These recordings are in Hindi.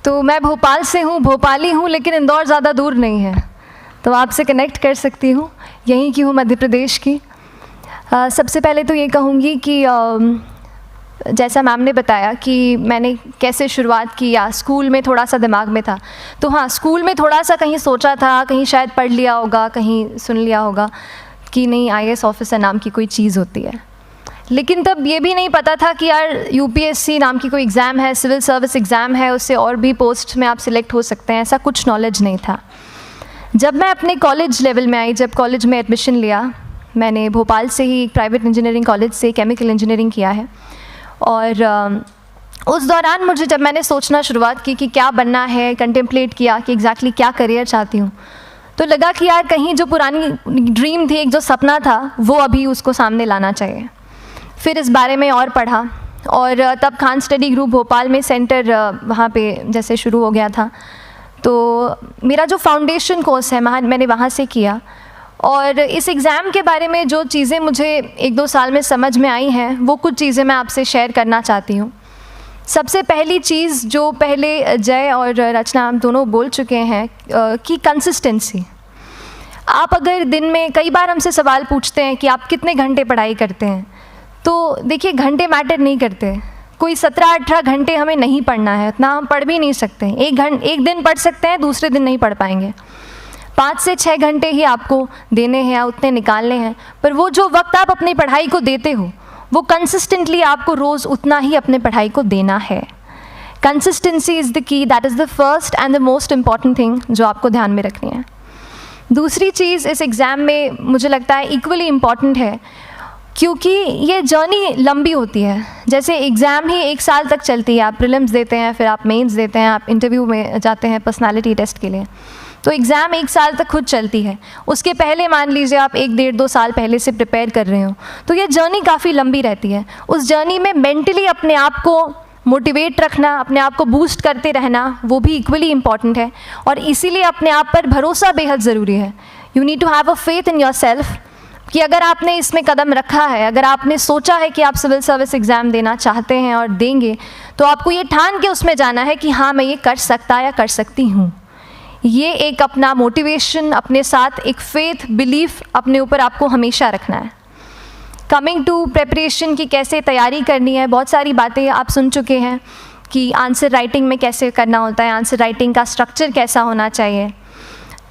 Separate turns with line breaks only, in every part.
तो मैं भोपाल से हूँ, भोपाली हूँ, लेकिन इंदौर ज़्यादा दूर नहीं है, तो आपसे कनेक्ट कर सकती हूँ। यहीं की हूँ, मध्य प्रदेश की। सबसे पहले तो ये कहूँगी कि जैसा मैम ने बताया कि मैंने कैसे शुरुआत की, या स्कूल में थोड़ा सा दिमाग में था, तो हाँ, स्कूल में थोड़ा सा कहीं सोचा था, कहीं शायद पढ़ लिया होगा, कहीं सुन लिया होगा कि नहीं IAS ऑफिसर नाम की कोई चीज़ होती है। लेकिन तब ये भी नहीं पता था कि यार UPSC नाम की कोई एग्ज़ाम है, सिविल सर्विस एग्ज़ाम है, उससे और भी पोस्ट में आप सिलेक्ट हो सकते हैं, ऐसा कुछ नॉलेज नहीं था। जब मैं अपने कॉलेज लेवल में आई, जब कॉलेज में एडमिशन लिया, मैंने भोपाल से ही प्राइवेट इंजीनियरिंग कॉलेज से केमिकल इंजीनियरिंग किया है, और उस दौरान मुझे जब मैंने सोचना शुरुआत की कि क्या बनना है, कंटेम्पलेट किया कि एग्जैक्टली क्या करियर चाहती हूँ, तो लगा कि यार कहीं जो पुरानी ड्रीम थी, एक जो सपना था, वो अभी उसको सामने लाना चाहिए। फिर इस बारे में और पढ़ा, और तब खान स्टडी ग्रुप भोपाल में सेंटर वहाँ पे जैसे शुरू हो गया था, तो मेरा जो फाउंडेशन कोर्स है मैंने वहाँ से किया। और इस एग्ज़ाम के बारे में जो चीज़ें मुझे 1-2 साल में समझ में आई हैं, वो कुछ चीज़ें मैं आपसे शेयर करना चाहती हूँ। सबसे पहली चीज़ जो पहले जय और रचना हम दोनों बोल चुके हैं कि कंसिस्टेंसी। आप अगर दिन में, कई बार हमसे सवाल पूछते हैं कि आप कितने घंटे पढ़ाई करते हैं, तो देखिए घंटे मैटर नहीं करते। कोई 17-18 घंटे हमें नहीं पढ़ना है, उतना हम पढ़ भी नहीं सकते। एक दिन पढ़ सकते हैं, दूसरे दिन नहीं पढ़ पाएंगे। 5 से 6 घंटे ही आपको देने हैं, उतने निकालने हैं। पर वो जो वक्त आप अपनी पढ़ाई को देते हो, वो कंसिस्टेंटली आपको रोज़ उतना ही अपने पढ़ाई को देना है। Consistency is the key, that is the first and the most important thing जो आपको ध्यान में रखनी है। दूसरी चीज़ इस एग्ज़ाम में मुझे लगता है इक्वली इम्पॉर्टेंट है, क्योंकि ये जर्नी लंबी होती है। जैसे एग्ज़ाम ही 1 साल तक चलती है, आप प्रीलिम्स देते हैं, फिर आप मेंस देते हैं, आप इंटरव्यू में जाते हैं पर्सनालिटी टेस्ट के लिए, तो एग्ज़ाम 1 साल तक खुद चलती है। उसके पहले मान लीजिए आप 1-1.5-2 साल पहले से प्रिपेयर कर रहे हो, तो ये जर्नी काफ़ी लंबी रहती है। उस जर्नी में मेंटली अपने आप को मोटिवेट रखना, अपने आप को बूस्ट करते रहना, वो भी इक्वली इम्पॉर्टेंट है। और इसीलिए अपने आप पर भरोसा बेहद ज़रूरी है। You need to have a faith in your self कि अगर आपने इसमें कदम रखा है, अगर आपने सोचा है कि आप सिविल सर्विस एग्ज़ाम देना चाहते हैं और देंगे, तो आपको ये ठान के उसमें जाना है कि हाँ, मैं ये कर सकता या कर सकती हूँ। ये एक अपना मोटिवेशन, अपने साथ एक फेथ, बिलीफ अपने ऊपर आपको हमेशा रखना है। कमिंग टू प्रेपरेशन की कैसे तैयारी करनी है, बहुत सारी बातें आप सुन चुके हैं कि आंसर राइटिंग में कैसे करना होता है, आंसर राइटिंग का स्ट्रक्चर कैसा होना चाहिए।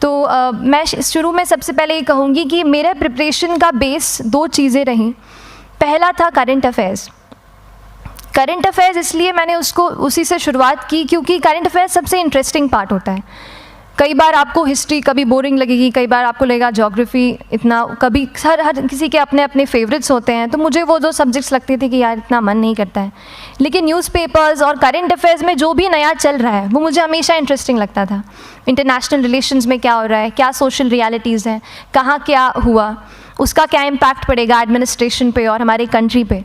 तो मैं शुरू में सबसे पहले ये कहूँगी कि मेरे प्रिपरेशन का बेस 2 चीज़ें रहीं। पहला था करंट अफेयर्स। करंट अफेयर्स इसलिए मैंने उसको उसी से शुरुआत की क्योंकि करंट अफेयर्स सबसे इंटरेस्टिंग पार्ट होता है। कई बार आपको हिस्ट्री कभी बोरिंग लगेगी, कई बार आपको लगेगा ज्योग्राफी इतना, कभी हर किसी के अपने अपने फेवरेट्स होते हैं। तो मुझे वो 2 सब्जेक्ट्स लगते थे कि यार इतना मन नहीं करता है, लेकिन न्यूज़पेपर्स और करंट अफेयर्स में जो भी नया चल रहा है वो मुझे हमेशा इंटरेस्टिंग लगता था। इंटरनेशनल रिलेशंस में क्या हो रहा है, क्या सोशल रियलिटीज़ हैं, कहाँ क्या हुआ, उसका क्या इम्पैक्ट पड़ेगा एडमिनिस्ट्रेशन पे और हमारी कंट्री पे,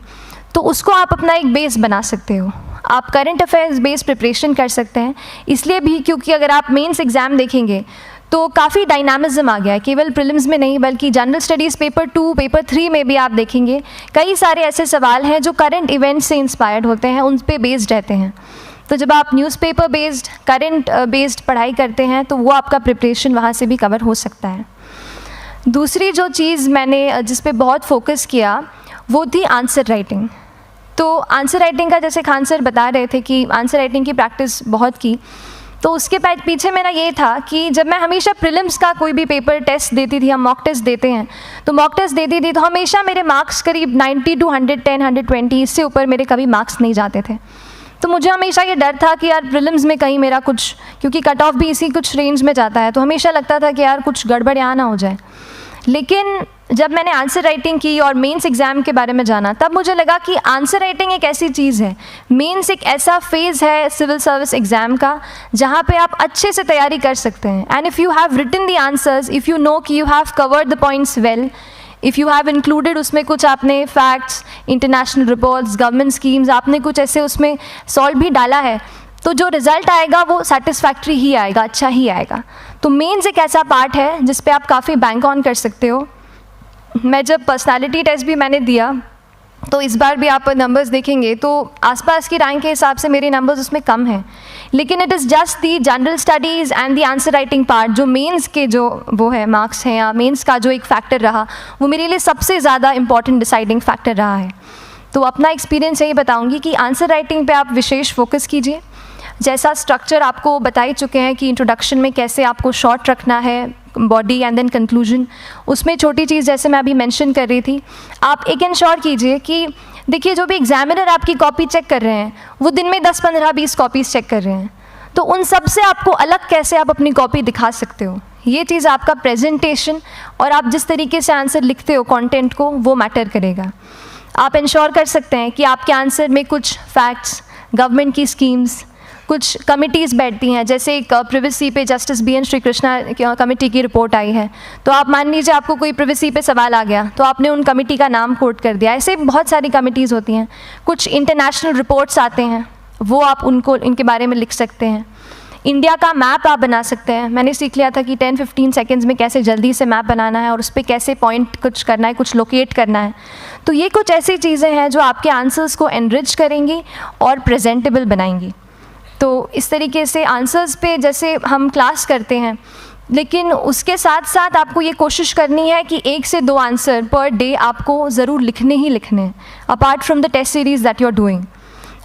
तो उसको आप अपना एक बेस बना सकते हो। आप करंट अफेयर्स बेस्ड प्रिपरेशन कर सकते हैं, इसलिए भी क्योंकि अगर आप मेंस एग्ज़ाम देखेंगे तो काफ़ी डायनामिज्म आ गया है, केवल प्रीलिम्स में नहीं बल्कि जनरल स्टडीज़ पेपर 2, पेपर 3 में भी आप देखेंगे कई सारे ऐसे सवाल हैं जो करंट इवेंट्स से इंस्पायर्ड होते हैं, उन पे बेस्ड रहते हैं। तो जब आप न्यूज़पेपर बेस्ड, करंट बेस्ड पढ़ाई करते हैं तो वो आपका प्रिपरेशन वहाँ से भी कवर हो सकता है। दूसरी जो चीज़ मैंने जिस पे बहुत फोकस किया वो थी आंसर राइटिंग। तो आंसर राइटिंग का जैसे खान सर बता रहे थे कि आंसर राइटिंग की प्रैक्टिस बहुत की, तो उसके पीछे मेरा ये था कि जब मैं हमेशा प्रीलिम्स का कोई भी पेपर टेस्ट देती थी, हम मॉक टेस्ट देते हैं, तो मॉक टेस्ट देती थी तो हमेशा मेरे मार्क्स करीब 90 to 110, 120, इससे ऊपर मेरे कभी मार्क्स नहीं जाते थे। तो मुझे हमेशा ये डर था कि यार प्रीलिम्स में कहीं मेरा कुछ, क्योंकि कट ऑफ भी इसी कुछ रेंज में जाता है, तो हमेशा लगता था कि यार कुछ गड़बड़ यहाँ ना हो जाए। लेकिन जब मैंने आंसर राइटिंग की और मेंस एग्ज़ाम के बारे में जाना, तब मुझे लगा कि आंसर राइटिंग एक ऐसी चीज़ है, मेंस एक ऐसा फेज़ है सिविल सर्विस एग्ज़ाम का जहाँ पे आप अच्छे से तैयारी कर सकते हैं। And if you have written the answers, if you know कि you have covered the points well, if you have included उसमें कुछ आपने facts, international reports, government schemes, आपने कुछ ऐसे उसमें सॉल्व भी डाला है, तो जो रिज़ल्ट आएगा वो सेटिस्फैक्ट्री ही आएगा, अच्छा ही आएगा। तो मेंस एक ऐसा पार्ट है जिस पे आप काफ़ी बैंक ऑन कर सकते हो। मैं जब पर्सनालिटी टेस्ट भी मैंने दिया तो इस बार भी आप नंबर्स देखेंगे तो आसपास की रैंक के हिसाब से मेरे नंबर्स उसमें कम हैं, लेकिन it is just the general studies and the answer writing part, जो मेंस के जो वो है मार्क्स हैं या मेंस का जो एक फैक्टर रहा, वो मेरे लिए सबसे ज़्यादा इंपॉर्टेंट डिसाइडिंग फैक्टर रहा है। तो अपना एक्सपीरियंस यही बताऊंगी कि आंसर राइटिंग पे आप विशेष फोकस कीजिए। जैसा स्ट्रक्चर आपको बता ही चुके हैं कि इंट्रोडक्शन में कैसे आपको शॉर्ट रखना है, बॉडी एंड देन कंक्लूजन, उसमें छोटी चीज़ जैसे मैं अभी मेंशन कर रही थी, आप एक इंश्योर कीजिए कि देखिए जो भी एग्जामिनर आपकी कॉपी चेक कर रहे हैं वो दिन में 10, 15, 20 कॉपीज़ चेक कर रहे हैं, तो उन सब से आपको अलग कैसे आप अपनी कॉपी दिखा सकते हो, ये चीज़ आपका प्रेजेंटेशन और आप जिस तरीके से आंसर लिखते हो कंटेंट को, वो मैटर करेगा। आप इंश्योर कर सकते हैं कि आपके आंसर में कुछ फैक्ट्स, गवर्नमेंट की स्कीम्स, कुछ कमिटीज़ बैठती हैं, जैसे एक प्रिवेसी पे justice BN Shri Krishna committee की रिपोर्ट आई है, तो आप मान लीजिए आपको कोई प्रिवेसी पे सवाल आ गया तो आपने उन कमेटी का नाम कोट कर दिया। ऐसे बहुत सारी कमिटीज़ होती हैं। कुछ इंटरनेशनल रिपोर्ट्स आते हैं, वो आप इनके बारे में लिख सकते हैं। इंडिया का मैप आप बना सकते हैं। मैंने सीख लिया था कि 10-15 सेकेंड्स में कैसे जल्दी से मैप बनाना है और उस पर कैसे पॉइंट कुछ करना है, कुछ लोकेट करना है। तो ये कुछ ऐसी चीज़ें हैं जो आपके आंसर्स को एनरिच करेंगी और प्रेजेंटेबल बनाएंगी। तो इस तरीके से आंसर्स पे जैसे हम क्लास करते हैं, लेकिन उसके साथ साथ आपको ये कोशिश करनी है कि 1 से 2 आंसर पर डे आपको ज़रूर लिखने ही लिखने हैं, apart from the test series that you are doing.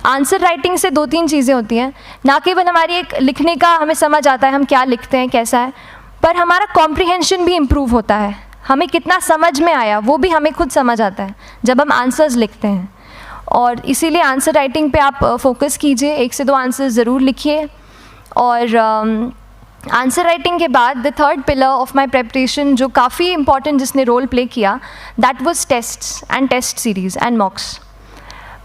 Answer writing से 2-3 चीज़ें होती हैं, ना केवल हमारी एक लिखने का हमें समझ आता है हम क्या लिखते हैं कैसा है, पर हमारा कॉम्प्रिहेंशन भी इम्प्रूव होता है। हमें कितना समझ में आया वो भी हमें खुद समझ आता है जब हम आंसर्स लिखते हैं। और इसीलिए आंसर राइटिंग पे आप फोकस कीजिए, 1 से 2 आंसर ज़रूर लिखिए। और आंसर राइटिंग के बाद the third pillar of my preparation जो काफ़ी इंपॉर्टेंट जिसने रोल प्ले किया, that was tests and test series and mocks.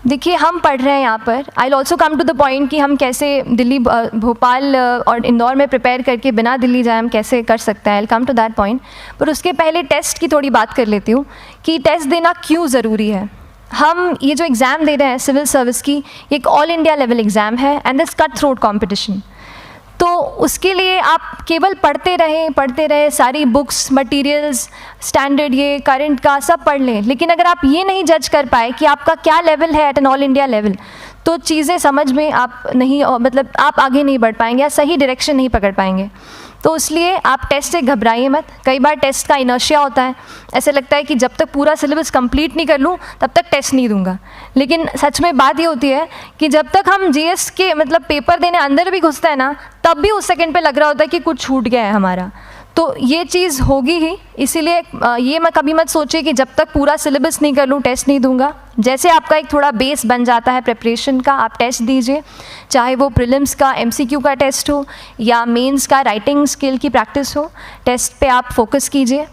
देखिए हम पढ़ रहे हैं यहाँ पर, I will also come to the point कि हम कैसे दिल्ली, भोपाल और इंदौर में प्रिपेयर करके बिना दिल्ली जाए हम कैसे कर सकते हैं, I will come to that point. पर उसके पहले टेस्ट की थोड़ी बात कर लेती हूँ कि टेस्ट देना क्यों ज़रूरी है। हम ये जो एग्ज़ाम दे रहे हैं सिविल सर्विस की, ये एक ऑल इंडिया लेवल एग्ज़ाम है and this cut throat competition. तो उसके लिए आप केवल पढ़ते रहें, सारी बुक्स, मटेरियल्स, स्टैंडर्ड ये करंट का सब पढ़ लें, लेकिन अगर आप ये नहीं जज कर पाए कि आपका क्या लेवल है at an all India level, तो चीज़ें समझ में आप नहीं, मतलब आप आगे नहीं बढ़ पाएंगे या सही डायरेक्शन नहीं पकड़ पाएंगे। तो इसलिए आप टेस्ट से घबराइए मत। कई बार टेस्ट का इनर्शिया होता है, ऐसे लगता है कि जब तक पूरा सिलेबस कंप्लीट नहीं कर लूँ तब तक टेस्ट नहीं दूंगा, लेकिन सच में बात ये होती है कि जब तक हम GS के मतलब पेपर देने अंदर भी घुसते हैं ना, तब भी उस सेकंड पे लग रहा होता है कि कुछ छूट गया है हमारा। तो ये चीज़ होगी ही, इसीलिए ये मैं कभी मत सोचिए कि जब तक पूरा सिलेबस नहीं कर लूँ टेस्ट नहीं दूंगा। जैसे आपका एक थोड़ा बेस बन जाता है प्रिपरेशन का, आप टेस्ट दीजिए, चाहे वो प्रीलिम्स का MCQ का टेस्ट हो या मेंस का राइटिंग स्किल की प्रैक्टिस हो, टेस्ट पे आप फोकस कीजिए।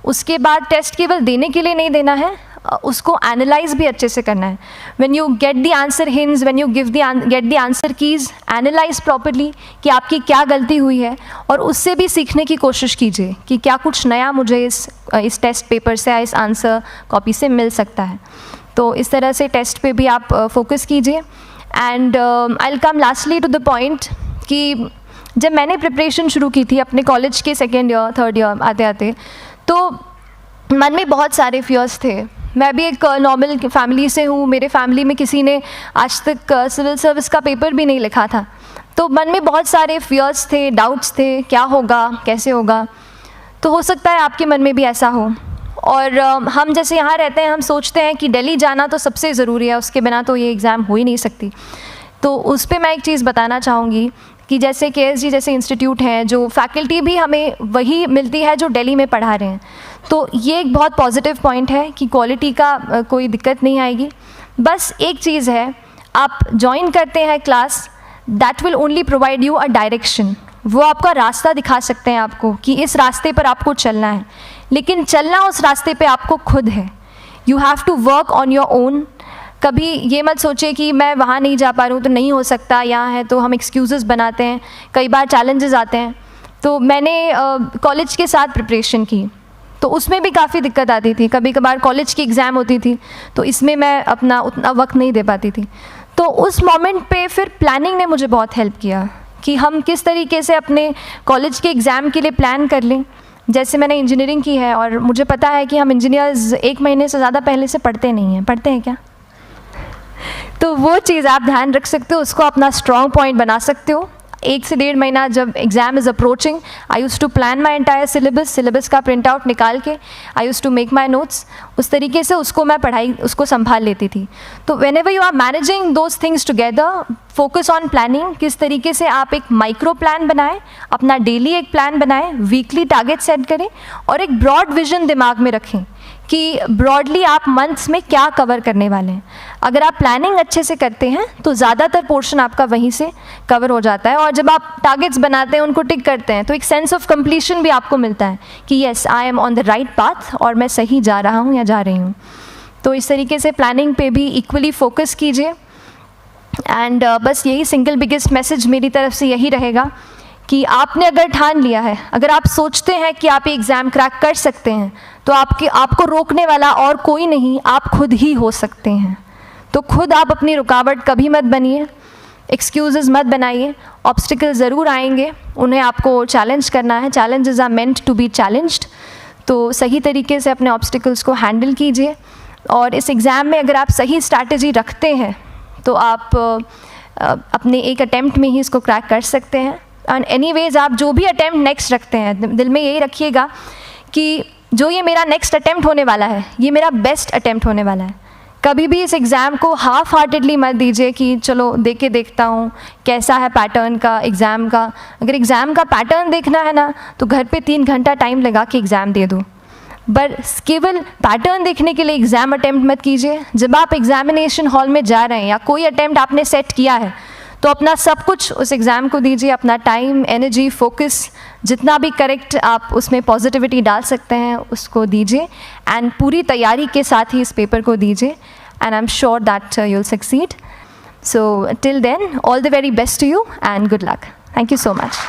उसके बाद टेस्ट केवल देने के लिए नहीं देना है, उसको एनालाइज भी अच्छे से करना है। When you get the answer hints, when you get the answer keys, analyse properly कि आपकी क्या गलती हुई है और उससे भी सीखने की कोशिश कीजिए कि क्या कुछ नया मुझे इस टेस्ट पेपर से या इस आंसर कॉपी से मिल सकता है। तो इस तरह से टेस्ट पे भी आप फोकस कीजिए। And I will come lastly to the point कि जब मैंने प्रिपरेशन शुरू की थी अपने कॉलेज के 2nd ईयर 3rd ईयर आते आते, तो मन में बहुत सारे फियर्स थे। मैं भी एक नॉर्मल फैमिली से हूँ, मेरे फैमिली में किसी ने आज तक सिविल सर्विस का पेपर भी नहीं लिखा था, तो मन में बहुत सारे फियर्स थे, डाउट्स थे, क्या होगा, कैसे होगा। तो हो सकता है आपके मन में भी ऐसा हो। और हम जैसे यहाँ रहते हैं, हम सोचते हैं कि दिल्ली जाना तो सबसे ज़रूरी है, उसके बिना तो ये एग्ज़ाम हो ही नहीं सकती। तो उस पर मैं एक चीज़ बताना चाहूँगी कि जैसे KSG जैसे इंस्टीट्यूट हैं, जो फैकल्टी भी हमें वही मिलती है जो दिल्ली में पढ़ा रहे हैं, तो ये एक बहुत पॉजिटिव पॉइंट है कि क्वालिटी का कोई दिक्कत नहीं आएगी। बस एक चीज़ है, आप ज्वाइन करते हैं class, that will only provide you a direction. वो आपका रास्ता दिखा सकते हैं आपको कि इस रास्ते पर आपको चलना है, लेकिन चलना उस रास्ते पे आपको खुद है। You have to work on your own. कभी ये मत सोचिए कि मैं वहाँ नहीं जा पा रहा हूँ तो नहीं हो सकता, यहाँ है, तो हम एक्सक्यूज़ेस बनाते हैं, कई बार चैलेंजेस आते हैं। तो मैंने कॉलेज के साथ प्रिपरेशन की, तो उसमें भी काफ़ी दिक्कत आती थी। कभी कभार कॉलेज की एग्ज़ाम होती थी तो इसमें मैं अपना उतना वक्त नहीं दे पाती थी। तो उस मोमेंट पे फिर प्लानिंग ने मुझे बहुत हेल्प किया कि हम किस तरीके से अपने कॉलेज के एग्ज़ाम के लिए प्लान कर लें। जैसे मैंने इंजीनियरिंग की है और मुझे पता है कि हम इंजीनियर्स 1 महीने से ज़्यादा पहले से पढ़ते नहीं हैं। पढ़ते हैं क्या? तो वो चीज़ आप ध्यान रख सकते हो, उसको अपना स्ट्रॉन्ग पॉइंट बना सकते हो। 1 से 1.5 महीना जब exam is approaching, I use to plan my entire syllabus का प्रिंट आउट निकाल के I use to make my notes, उस तरीके से उसको मैं उसको संभाल लेती थी। तो whenever you are managing those things together, focus on planning, किस तरीके से आप एक माइक्रो प्लान बनाएं, अपना डेली एक प्लान बनाएं, वीकली टारगेट सेट करें और एक ब्रॉड विजन दिमाग में रखें कि ब्रॉडली आप मंथ्स में क्या कवर करने वाले हैं। अगर आप प्लानिंग अच्छे से करते हैं तो ज़्यादातर पोर्शन आपका वहीं से कवर हो जाता है, और जब आप टारगेट्स बनाते हैं, उनको टिक करते हैं, तो एक सेंस ऑफ कंप्लीशन भी आपको मिलता है कि yes I am on the right path और मैं सही जा रहा हूँ या जा रही हूँ। तो इस तरीके से प्लानिंग पे भी इक्वली फोकस कीजिए। एंड बस यही सिंगल बिगेस्ट मैसेज मेरी तरफ से यही रहेगा कि आपने अगर ठान लिया है, अगर आप सोचते हैं कि आप एग्ज़ाम क्रैक कर सकते हैं, तो आपको रोकने वाला और कोई नहीं, आप खुद ही हो सकते हैं। तो खुद आप अपनी रुकावट कभी मत बनिए, एक्सक्यूज़ेस मत बनाइए। ऑब्स्टिकल ज़रूर आएंगे, उन्हें आपको चैलेंज करना है। Challenges are meant to be challenged. तो सही तरीके से अपने ऑब्स्टिकल्स को हैंडल कीजिए, और इस एग्ज़ाम में अगर आप सही स्ट्रैटेजी रखते हैं तो आप अपने एक अटैम्प्ट में ही इसको क्रैक कर सकते हैं। एंड एनीवेज आप जो भी अटैम्प्ट नेक्स्ट रखते हैं, दिल में यही रखिएगा कि जो ये मेरा नेक्स्ट अटैम्प्ट होने वाला है, ये मेरा बेस्ट अटैम्प्ट होने वाला है। कभी भी इस एग्ज़ाम को हाफ हार्टेडली मत दीजिए कि चलो दे के देखता हूँ कैसा है पैटर्न का एग्ज़ाम का। अगर एग्ज़ाम का पैटर्न देखना है ना, तो घर पे 3 घंटा टाइम लगा के एग्ज़ाम दे दो, बस केवल पैटर्न देखने के लिए एग्ज़ाम अटैम्प्ट मत कीजिए। जब आप एग्जामिनेशन हॉल में जा रहे हैं या कोई अटैम्प्ट आपने सेट किया है, तो अपना सब कुछ उस एग्ज़ाम को दीजिए, अपना टाइम, एनर्जी, फोकस, जितना भी करेक्ट आप उसमें पॉजिटिविटी डाल सकते हैं उसको दीजिए, एंड पूरी तैयारी के साथ ही इस पेपर को दीजिए, and I am sure that you will succeed. So till then, all the very best to you and good luck. Thank you so much.